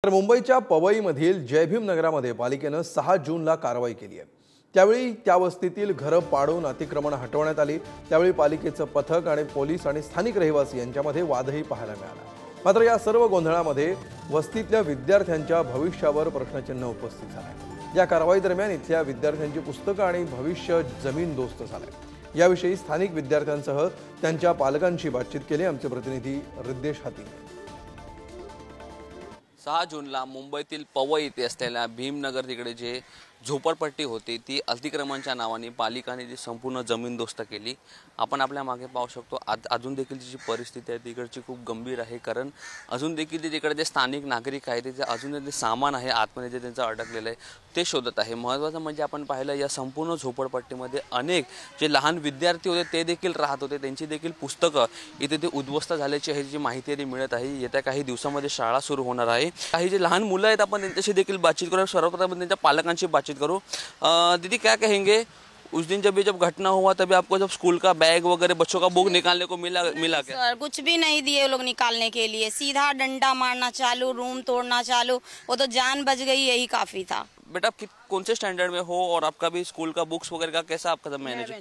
तर मुंबईच्या पवईमधील जयभीम नगरामध्ये पालिकेने 6 जूनला कारवाई केली आहे। त्यावेळी त्या वस्तीतील घरं पाडून अतिक्रमण हटवण्यात आली। त्यावेळी पालिकेचं पथक आणि पोलीस आणि स्थानिक रहिवासी यांच्यामध्ये वादही पाहायला मिळाला। मात्र या सर्व गोंधळामध्ये वस्तीतल्या विद्यार्थ्यांच्या भविष्यावर प्रश्नचिन्ह उपस्थित झाले। या कारवाई दरम्यान इथल्या विद्यार्थ्यांची पुस्तकं आणि भविष्य जमीनदोस्त झाले। याविषयी स्थानिक विद्यार्थ्यांसह त्यांच्या पालकांशी बातचीत केली आमचे प्रतिनिधी रिद्देश हातीने। 6 जूनला मुंबईतील पवई येथे असलेल्या भीमनगर तिकडे जे झोपडपट्टी होती ती अतिक्रमणाच्या नावाने पालिकाने जी संपूर्ण जमीनदोस्त केली। आपण आपल्या मागे पाहू शकतो अजून देखील जी परिस्थिती आहे तिकडची खूप गंभीर आहे, कारण अजून देखील ते तिकडे जे स्थानिक नागरिक आहेत ते अजून जे सामान आहे आतमध्ये जे त्यांचं अडकलेलं आहे ते शोधत आहे। महत्त्वाचं म्हणजे आपण पाहिलं या संपूर्ण झोपडपट्टीमध्ये अनेक जे लहान विद्यार्थी होते ते देखील राहत होते, त्यांची देखील पुस्तकं इथे ते उद्ध्वस्त झाल्याची आहे जी माहिती मिळत आहे। येत्या काही दिवसांमध्ये शाळा सुरू होणार आहे। काही जे लहान मुलं आहेत आपण त्यांच्याशी देखील बातचीत करू। सर्वप्रथम त्यांच्या पालकांशी बातचीत करो। दीदी क्या कहेंगे, उस दिन जब घटना हुआ तभी आपको जब स्कूल का बैग वगैरह बच्चों का बुक निकालने को मिला क्या? सर कुछ भी नहीं दिए लोग निकालने के लिए, सीधा डंडा मारना चालू, रूम तोड़ना चालू। वो तो जान बच गई, यही काफी था। बेटा आप कौन से स्टैंडर्ड में हो और आपका भी स्कूल का बुक्स वगैरह का कैसा आपका मैनेज?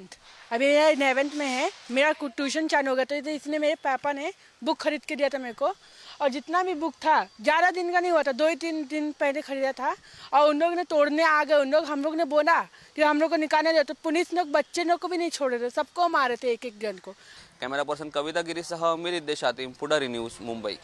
अभी 11th में है। मेरा ट्यूशन चालू हो गया था तो इसलिए मेरे पापा ने बुक खरीद के दिया था मेरे को, और जितना भी बुक था ज़्यादा दिन का नहीं हुआ था, 2-3 दिन पहले खरीदा था। और उन लोग ने तोड़ने आ गए, हम लोग ने बोला कि हम लोग को निकालने दो, तो पुलिस लोग बच्चे लोग को भी नहीं छोड़ रहे थे, सबको मारे थे एक एक जन को। कॅमेरा पर्सन कविता गिरीसह मी रिद्देश हातीम, पुढारी न्यूज, मुंबई।